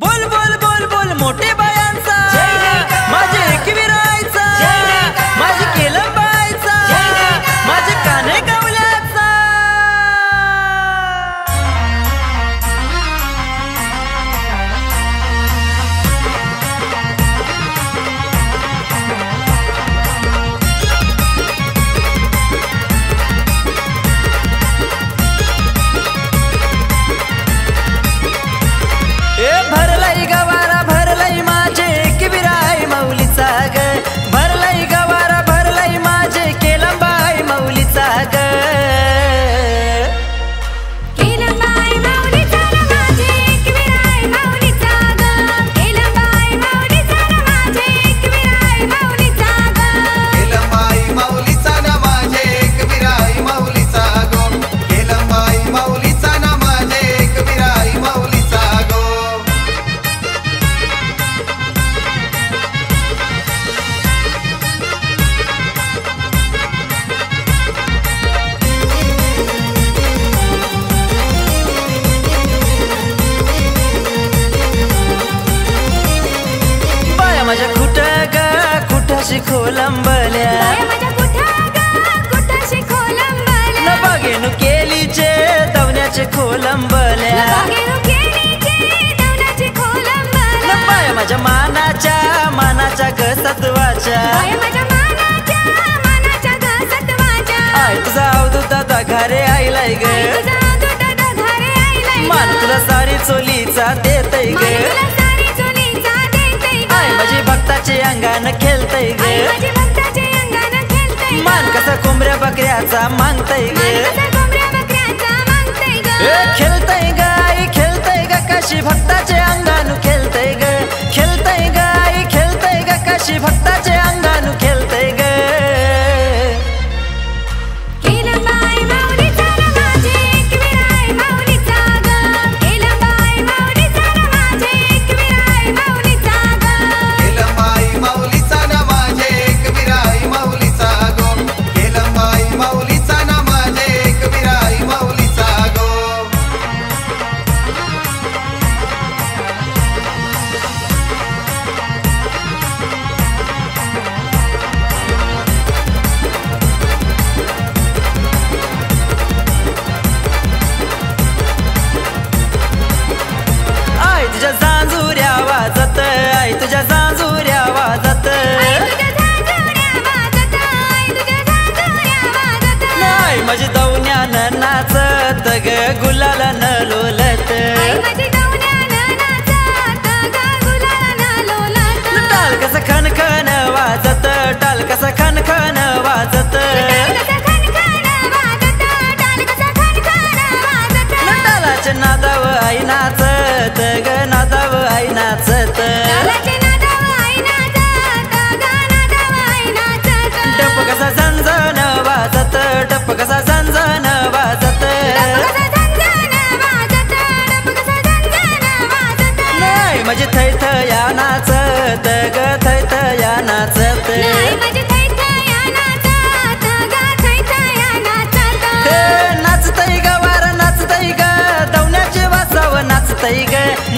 बोल बोल बोल बोल मोठे बायांचा माझे एकविरायचा माझे केलं बायचा माझे काने गावल्याचा भरलाई गवारा भरलाई माझे एकविराय माऊलीचा ग भरलाई गवारा भरलाई माझे केलंबाई माऊलीचा ग केलंबाई माऊलीचा माझे एकविराय माऊलीचा ग केलंबाई माऊलीचा माझे एकविराय माऊलीचा ग केलंबाई माऊलीचा माझे एकविराय माऊलीचा ग केलंबाई माऊलीचा माझे एकविराय माऊलीचा ग बाया माझ्या कुठाशी खोलंबल्या बाया माझ्या कुठाशी खोलंबल्या न बागेनु केलीचे दवण्याचे खोलंबल्या बागेनु केलीचे दवण्याचे खोलंबल्या न बाया माझ्या मानाच्या ग सत्वाच्या बाया माझ्या मानाच्या ग सत्वाच्या आय तुझा अवधूत दादा घरे आईलाय ग आई तुझा अवधूत घरे आईलाय ग. मान तुला सारी चोलीचा देतय ग मान तुला सारी चोलीचा देतय ग. आय माझी भक्ताचे अंगान खेळतय ग आई माझी भक्ताचे अंगानं खेळतय ग. मान कसा कोंबड्या बकऱ्याचा मागतय ग मान कसा कोंबड्या बकऱ्याचा मागतय ग. खेळतय ग आई खेळतय ग कशी भक्ताचे अंगानु खेळतय ग खेळतय ग आई खेळतय ग कशी भक्ताचे अंगानु खेळतय ग केलंबाई माऊलीचा माझे एकविराय माऊलीचा ग केलंबाई माऊलीचा माझे एकविराय माऊलीचा ग केलंबाई माऊलीचा माझे एकविराय माऊलीचा ग केलंबाई माऊलीचा माझे एकविराय माऊलीचा ग आई तुझ्या जांजुऱ्या वाजत आई तुझ्या जांजुऱ्या वाजत आई तुझ्या झांजुऱ्या वाजत आई तुझ्या झांजुऱ्या वाजत नाही माझी दवण्यानं नाचत ग गुलालानं लोलत आई माझी दवण्यानं नाचत ग गुलालानं लोलत टाल कसं खनखन वाजत टाल कसं खनखन वाजत टाल कसा खणखण वाजत टाल कसा खणखण वाजत टालाच्या नादाव आई नाचत ग नादाव आई नाचत टालाच्या नादाव आई नाचत ग नादाव आई नाचत डप कसा झंझण वाजत डप कसा झंझण वाजत डप कसा झंझण वाजत डप कसा झंझण वाजत नाही माझी थैथया नाचत ग थैथया नाचत नाही माझी थैथया नाचत ग थैथया नाचत हे नाचतय ग वार नाचतय ग दवण्याचे वासाव नाचतय ग